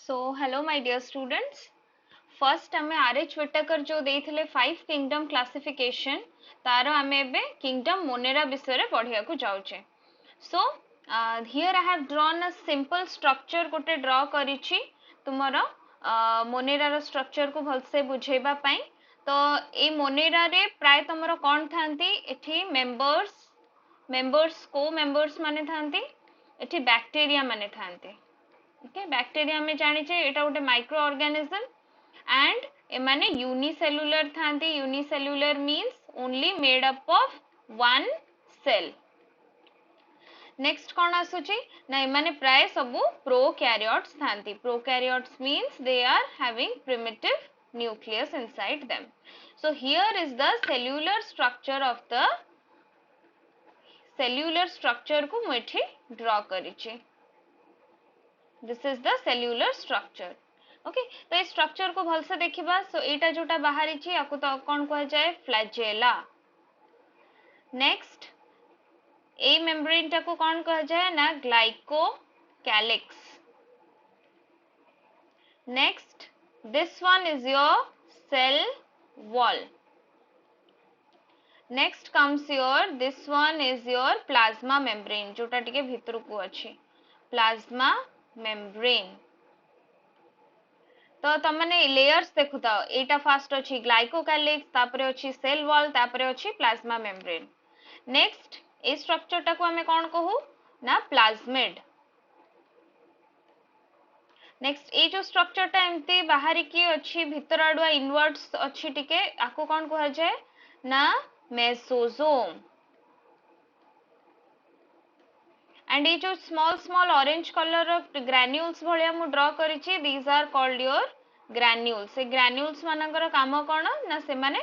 So, hello my dear students. First आमे RH Whittaker जो देइथिले 5 kingdom classification तारो आमे एबे kingdom Monera विषय रे पढ़िया को जाउचे. So, here I have drawn a simple structure गोटे draw करिछि तुमरो Monera रो structure को भलसे बुझेबा पई. तो ए Monera रे प्राय तुमरो कोन थांती एठी members co-members माने थांती एठी बैक्टीरिया माने थांती. Okay, बैक्टीरिया में जानिचे एटा गोटे माइक्रो ऑर्गेनिज्म एंड एमाने यूनिसेल्युलर थांती. Unicellular means only made up of one cell. Next कौन आसुची ना एमाने प्राय सबु प्रोकैरियोट्स थांती. Prokaryotes means they are having primitive nucleus inside them. So here is the cellular structure of the cellular structure को मुठी ड्रॉ करिछि. This is the cellular structure. Okay, तो इस structure को भलसे देखिबा. सो एटा जोटा बाहरी छी याकु तो कोन कहै जाय फ्लैजेला. नेक्स्ट ए मेम्ब्रेन टा को कोन कहै जाय ना glycocalyx. Next this one is your cell wall. Next comes your this one is your plasma membrane जोटा टिके भितर को अछि. Plasma membrane. तो तमने लेयर्स देखुता एटा फास्ट अछि ग्लाइकोकैलिक्स तापरे अछि सेल वॉल तापरे अछि प्लाज्मा मेम्ब्रेन. नेक्स्ट ए स्ट्रक्चर टा को हमें कोन कहू ना प्लाज्मिड. नेक्स्ट ए जो स्ट्रक्चर टा एमती बाहरी की अछि भितर आडुआ इनवर्ट्स अछि टिके आको कोन कहै जाय ना मेसोसोम. And ये जो small orange color granules भलिया मु draw करिछि these are called your granules. से granules मानकर काम कोन ना से माने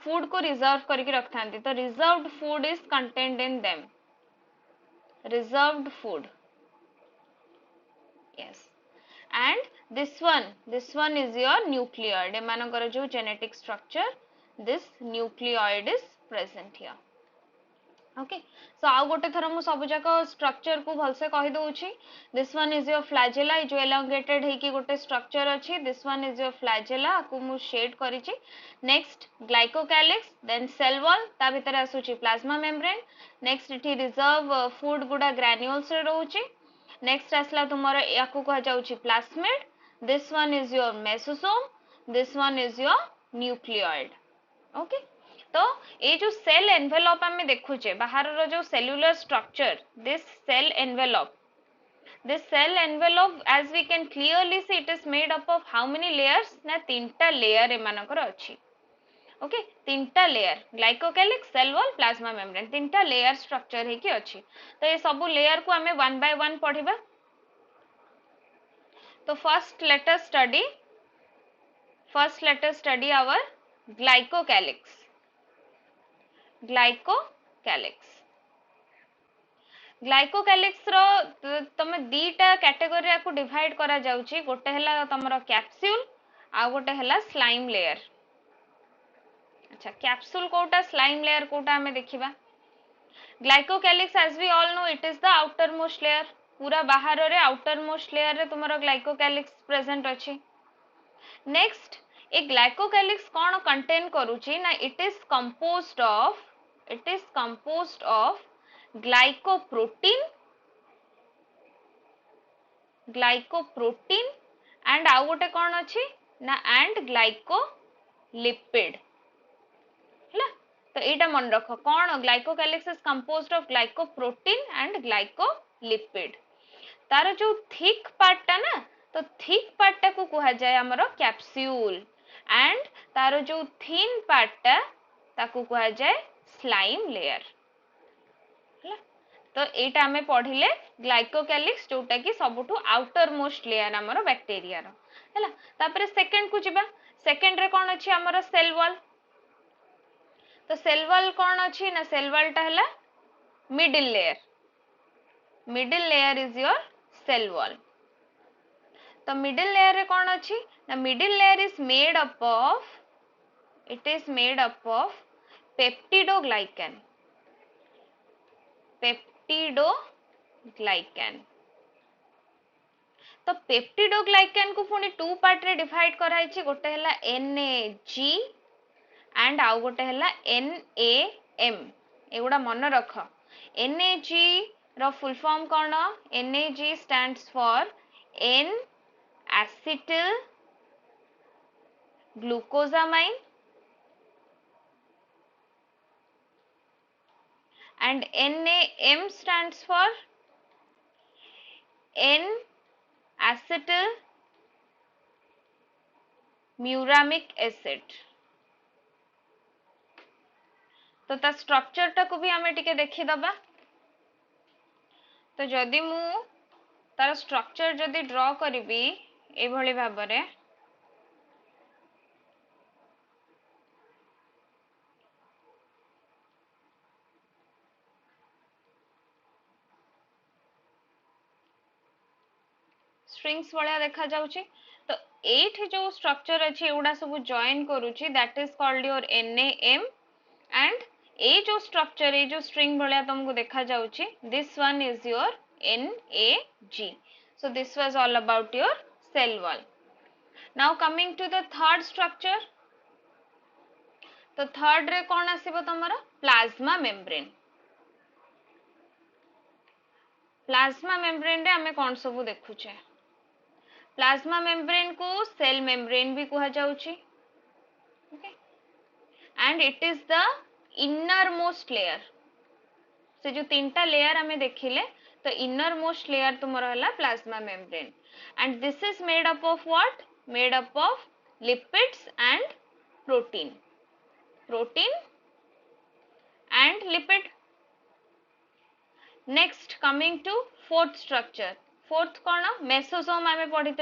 food को reserve करके रखथांती. तो reserved food is contained in them. Reserved food. Yes. And this one is your nucleoid. ए मानकर जो genetic structure, this nucleoid is present here. Okay so आउ गोटे थर मु सब जाक स्ट्रक्चर को भलसे कहि दउछि. This one is your flagella जो एलोंगेटेड है कि गोटे स्ट्रक्चर अछि. This one is your flagella को मु शेड करिछि. Next glycocalyx then cell wall ता भीतर आसुछि प्लाज्मा मेम्ब्रेन. नेक्स्ट इठी रिजर्व फूड गुडा ग्रैन्युल्स रे रहउछि. नेक्स्ट आसला तुमरो याकू कह जाउछि plasmid. This one is your mesosome. This one is your nucleoid. Okay तो ये जो सेल एनवेलप आमे देखुचे बाहर रो जो cellular structure this cell envelope as we can clearly see it is made up of how many layers ना तीनटा layer एमानकर अछि. ओके तीनटा layer glycocalyx cell wall plasma membrane तीनटा लेयर स्ट्रक्चर है कि अछि. तो ये सब लेयर को आमे वन बाय वन पढिबा. तो first let us study our glycocalyx. Glycocalyx रो तमे दीटा कैटेगरी को डिवाइड करा जाउची. गोटे हला तमरो कैप्सूल आ गोटे हला स्लाइम लेयर. अच्छा कैप्सूल कोटा स्लाइम लेयर कोटा हमें देखिबा. Glycocalyx as we all know it is the outermost layer. पूरा बाहर रे आउटर मोस्ट लेयर रे तुमरो ग्लाइकोकैलिक्स प्रेजेंट अछि. नेक्स्ट ए ग्लाइकोकैलिक्स कोन कंटेन करूची ना it is composed of glycoprotein and आउ गोटे कोन अछि ना and glycolipid. हला तो एटा मन रखो कोन glycocalyx is composed of glycoprotein and glycolipid. तार जो थिक पार्ट टा ना तो थिक पार्ट टा को कहा जाय हमरो कैप्सूल एंड तार जो थिन पार्ट टा ताकू कहा जाय स्लाइम लेयर. तो एटा हमें पढ़िले ग्लाइकोकैलिक्स जोटा कि सबुठु आउटर मोस्ट लेयर हमरो बैक्टीरिया रो हैला. तापर सेकंड को जिबा. सेकंड रे कोन अछि हमरो सेल वॉल. तो सेल वॉल कोन अछि ना सेल वॉल टा हैला middle layer is your cell wall. तो मिडिल लेयर रे कोन अछि ना middle layer is made up of peptidoglycan. तो पेप्टिडोग्लाइकेन को पुणी टू पार्ट रे डिवाइड कराई गोटे हला NAG एंड आउ गोटे हला NAM एगुड़ा मन रख NAG रो फुल फॉर्म कौन NAG stands for N acetyl glucosamine and NAM stands for N acetyl muramic acid। तो ता स्ट्रक्चर टा को भी हमें टिके देखि दबा। तो जदि मु तार स्ट्रक्चर जदि ड्रॉ करिबी ए भली भाबरे स्ट्रिंग्स वाला देखा जाउची। तो एठी जो स्ट्रक्चर अछि एउडा सब जॉइन करूची that is called your NAM and ए जो स्ट्रक्चर ए जो स्ट्रिंग भलिया तुमको देखा जाउची this one is your NAG। so this was all about your cell wall। now coming to the third structure। तो थर्ड रे कौन आसीबो तमरा प्लाज्मा मेम्ब्रेन। प्लाज्मा मेम्ब्रेन रे हमें कौन सब देखुचे प्लाज्मा मेम्ब्रेन को सेल मेम्ब्रेन भी कहा जाउची okay and it is the inner most layer. से जो तीनटा लेयर हमें देखिले तो इनर मोस्ट लेयर तुमर हला plasma membrane and this is made up of what made up of lipids and protein and lipid। next coming to fourth structure। fourth कौन mesosome हमें पढ़ी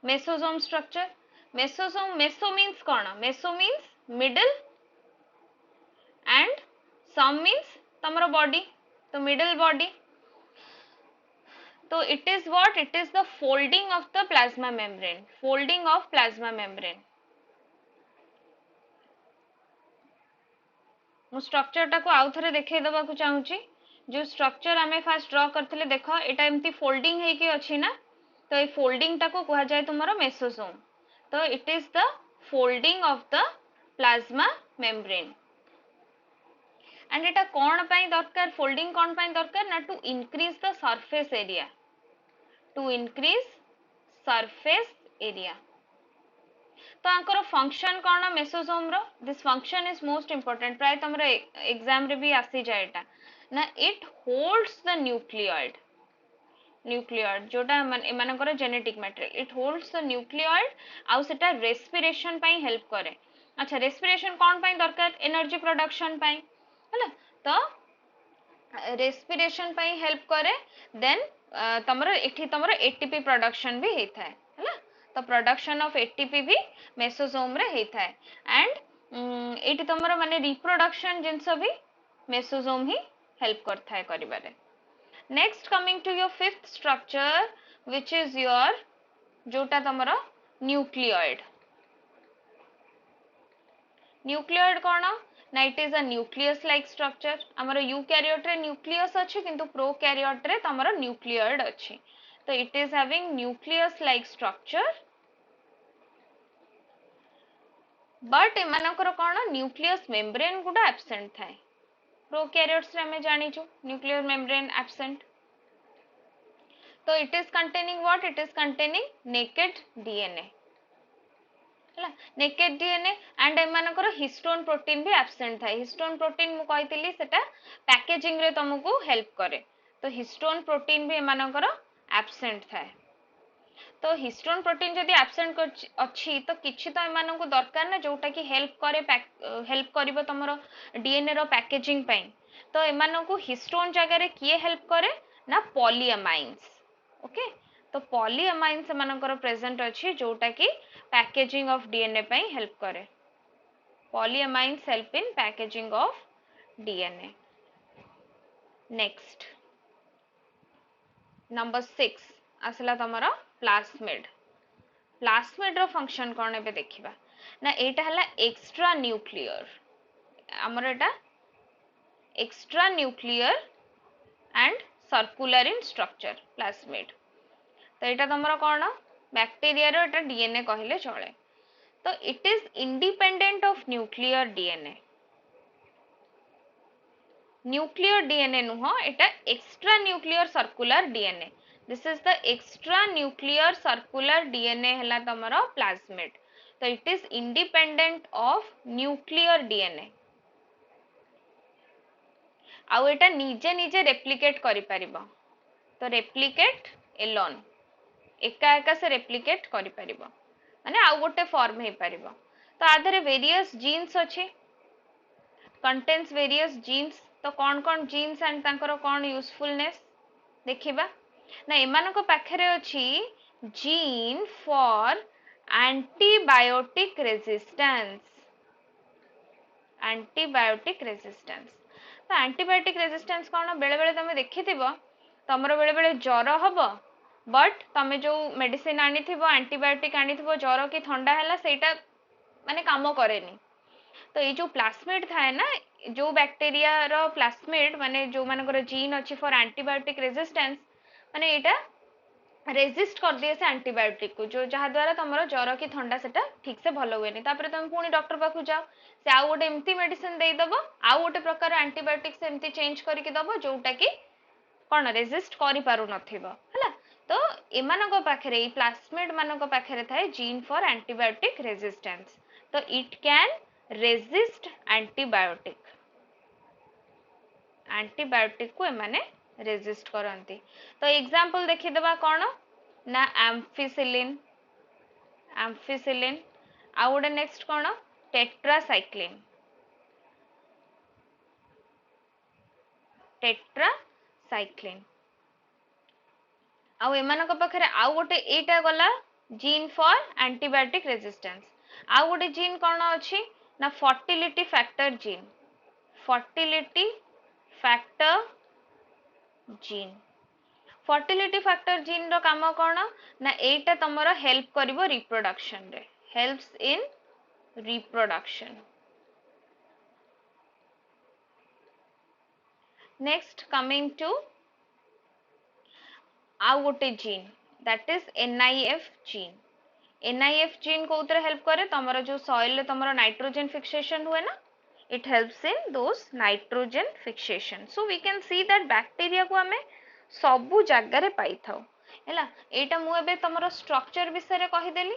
mesosome structure. Mesosome meso means कौन meso means middle and some means तमरो body तो middle body. तो it is what it is the folding of the plasma membrane folding of plasma membrane. मु structure टा को आउ थरे देखै दबा को चाहूची जो स्ट्रक्चर हमें फास्ट ड्रॉ करथिले देखो एटा एम्ति फोल्डिंग हे कि अछि ना तो ए फोल्डिंग टा को कहा जाय तुमरो मेसोसोम। तो it is the folding of the plasma membrane and एटा कोन पई दरकार फोल्डिंग कोन पई दरकार ना to increase the surface area to increase surface area. तो आंकर फंक्शन कौन मेसोसोम रो this function is most important प्राय तमरा एग्जाम रे भी आसी जाएटा ना इट होल्ड्स द न्यूक्लियोइड जोटा एमानकर genetic material it holds the nucleoid आउ सेटा रेस्पिरेशन पई हेल्प करे। अच्छा रेस्पिरेशन कौन पई दरकार एनर्जी प्रोडक्शन पई हैला तो रेस्पिरेशन पई हेल्प करे देन तमरा एठी तमरा एटीपी प्रोडक्शन भी हेता है हैला तो प्रोडक्शन ऑफ एटीपी भी मेसोसोम रे हेता है एंड एटी तमरा माने रिप्रोडक्शन जिंस भी मेसोसोम ही हेल्प करता है करिबारे। Next coming to your fifth structure which is your जोटा तमरा न्यूक्लियोइड। न्यूक्लियोइड कोन ना it is a nucleus like structure हमर यूकैरियोट रे न्यूक्लियस अछि किंतु प्रोकैरियोट रे तमरा न्यूक्लियोइड अछि। तो it is having nucleus like structure but एमानकर कोन न्यूक्लियस मेम्ब्रेन गुडा एब्सेंट थाए। प्रोकैरियोट्स रे हमें जानिचु न्यूक्लियर मेम्ब्रेन एब्सेंट। तो it is containing what it is containing naked DNA हला naked DNA and एमानकर हिस्टोन प्रोटीन भी एब्सेंट थाए। हिस्टोन प्रोटीन मु कहितली सेटा पैकेजिंग रे तुमको हेल्प करे तो हिस्टोन प्रोटीन भी एमानकर एब्सेंट थाए। तो हिस्टोन प्रोटीन जदि एब्सेंट अछि तो किछि तो एमानन को दरकार ना जोटा कि हेल्प करिवो तमरो डीएनए रो पैकेजिंग पई तो एमानन को हिस्टोन जगह रे किए हेल्प करे ना पॉलीएमाइन्स ओके। तो पॉलीएमाइन्स एमानकर प्रेजेंट अछि जोटा कि पैकेजिंग ऑफ डीएनए पई हेल्प करे। Polyamines help in packaging of DNA. Next number 6 आसला तमरा प्लास्मिड। प्लास्मिड रो फंक्शन कोन एबे देखिबा ना एटा हला एक्स्ट्रा न्यूक्लियर हमर एटा extra nuclear and circular in structure plasmid तो एटा तमरो कोन बैक्टीरिया रो एटा डीएनए कहले चले तो it is independent of nuclear DNA nuclear DNA नुह एटा extra nuclear circular DNA this is the extra nuclear circular DNA हला तमरो प्लाज्मिड तो it is independent of nuclear DNA आउ एटा निजे निजे रेप्लिकेट करि परिबो तो रेप्लिकेट एलोन एका एका से रेप्लिकेट करि परिबो माने आउ गोटे फॉर्म हे परिबो तो आधरे वेरियस जीन्स अछि कंटेन्स वेरियस जीन्स तो कौन जीन्स एंड तांकर कौन यूजफुलनेस देखिबा ना एमानको पाखरे अछि जीन फॉर एंटीबायोटिक रेजिस्टेंस तो एंटीबायोटिक रेजिस्टेंस कौन बेले बेले तमे देखिथिबो तमरो बेले बेले ज्वर हबो बट तमे जो मेडिसिन आनिथिबो एंटीबायोटिक आनिथिबो ज्वर की ठंडा हैला सेटा माने काम करेनी तो ये जो प्लाज्मिड थाए ना जो बैक्टीरिया रो प्लाज्मिड माने जो मानकर जीन अछि फॉर एंटीबायोटिक रेजिस्टेंस माने एटा रेजिस्ट कर दिए से एंटीबायोटिक को जो जहा द्वारा तमरो ज्वर की ठंडा सेटा ठीक से भलो हुएनी तापर तुम पुणी डॉक्टर पाखु जाओ से आउ गोटे एमती मेडिसिन दे दबो आउ गोटे प्रकार एंटीबायोटिक से एमती चेंज करके दबो जोटा की कोन रेजिस्ट करि पारु नथिबो हला तो एमानको पाखरे ई प्लाज्मिड मानको पाखरे थाए जीन फॉर एंटीबायोटिक रेजिस्टेंस तो इट कैन रेजिस्ट एंटीबायोटिक को एमाने रेजिस्ट करंती तो एग्जांपल देखि देबा कोन ना एम्फिसिलिन आ गोटे नेक्स्ट कोन टेट्रासाइक्लिन आउ एमानक पाखरे आउ गोटे एटा गला जीन फॉर एंटीबायोटिक रेजिस्टेंस आउ गोटे जीन कोन अछि ना फर्टिलिटी फैक्टर जीन रो काम कोन ना एटा तमरो हेल्प करिवो रिप्रोडक्शन रे helps in reproduction next coming to आउ गोटे gene that is NIF gene कोउतरे हेल्प करे तमरो जो सॉइल रे तमरो नाइट्रोजन फिक्सेशन हुए ना it helps in those nitrogen fixation so we can see that bacteria को हमें सबु जगह रे पाई थाउ हैला एटा मु एबे तमरो स्ट्रक्चर विषय रे कहि देली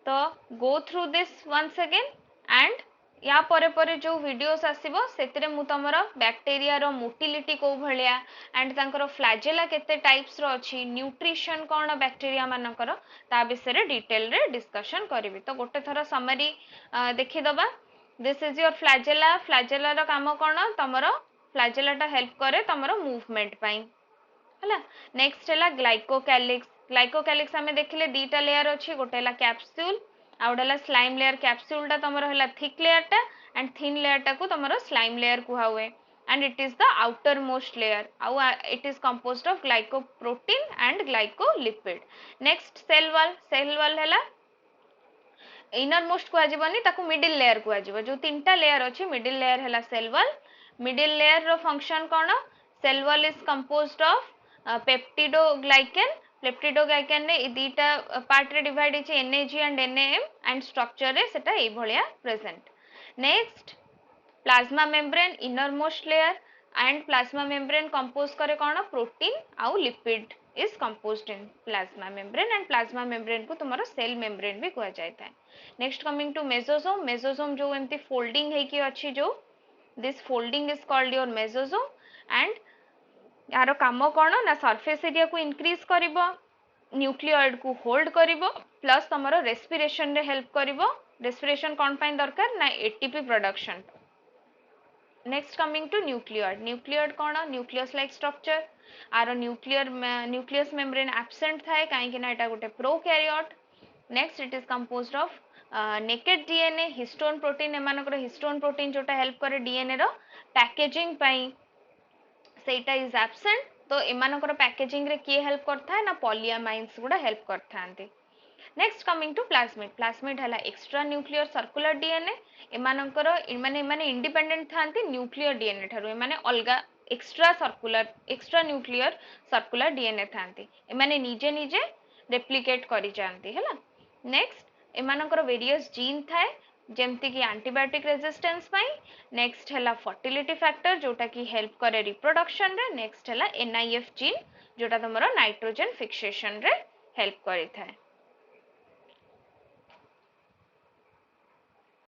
तो go through this once again and या परे परे जो वीडियोस आसीबो सेतरे मु तमरो बैक्टीरिया रो मोटिलिटी को भलिया एंड तांकर फ्लैजेला केते टाइप्स रो अछि न्यूट्रिशन कोन बैक्टीरिया मानकर ता विषय रे डिटेल रे डिस्कशन करबी तो गोटे थरा समरी देखि दबा दिस इज योर फ्लैजेला रो काम कोन तमरो फ्लैजेला टा हेल्प करे तमरो मूवमेंट पई हला नेक्स्ट हला ग्लाइकोकैलिक्स हमें देखिले दीटा लेयर अछि गोटे हला कैप्सूल आउडला स्लाइम लेयर कैप्सूल टा तमरो हला थिक लेयर टा एंड थिन लेयर टा को तमरो स्लाइम लेयर कुहा हुए and it is the outermost layer it is composed of glycoprotein and glycolipid next cell wall hela innermost कुआ जीवनी ताकू मिडिल लेयर कुआ जीव जो तीनटा लेयर अछि मिडिल लेयर हला सेल वॉल मिडिल लेयर रो फंक्शन कोन cell wall is composed of peptidoglycan ने ई दीटा पार्ट रे डिवाइड अछि NAG and NAM and structure रे सेटा ए भलिया present next plasma membrane innermost layer and plasma membrane compose करे कोन प्रोटीन आउ lipid is composed in plasma membrane and plasma membrane को तुम्हारा cell membrane भी कहा जाता है next coming to mesosome जो एमती folding है कि अच्छी जो this folding is called your mesosome and यारो काम कोन ना surface area को increase करिवो न्यूक्लियोइड को होल्ड करिवो प्लस तमरो रेस्पिरेशन रे हेल्प करिवो रेस्पिरेशन कोन पाइन दरकार ना ATP production next coming to nucleoid कोन न्यूक्लियस लाइक स्ट्रक्चर आरो न्यूक्लियस मेम्ब्रेन एब्सेंट थाए काहे कि ना एटा गोटे prokaryote next it is composed of naked DNA histone protein एमानकर हिस्टोन प्रोटीन जोटा हेल्प करे डीएनए रो पैकेजिंग पई सेटा इज एब्सेंट तो एमानकर पैकेजिंग रे की हेल्प करथा है ना पॉलियामाइन्स गुडा हेल्प करथांती नेक्स्ट कमिंग टू प्लाज्मिड हला एक्स्ट्रा न्यूक्लियर सर्कुलर डीएनए एमानकर माने इंडिपेंडेंट थांती न्यूक्लियर डीएनए थारु माने अलगा एक्स्ट्रा न्यूक्लियर सर्कुलर डीएनए थांती एमाने निजे निजे रेप्लिकेट करि जांती हैला। नेक्स्ट एमानकर वेरियस जीन थाए जेमती कि एंटीबायोटिक रेजिस्टेंस पाई, नेक्स्ट हैला फर्टिलिटी फैक्टर जोटा कि हेल्प करे रिप्रोडक्शन रे, नेक्स्ट हैला एनआईएफ जीन जोटा तुमरो नाइट्रोजन फिक्सेशन रे हेल्प करि थाए।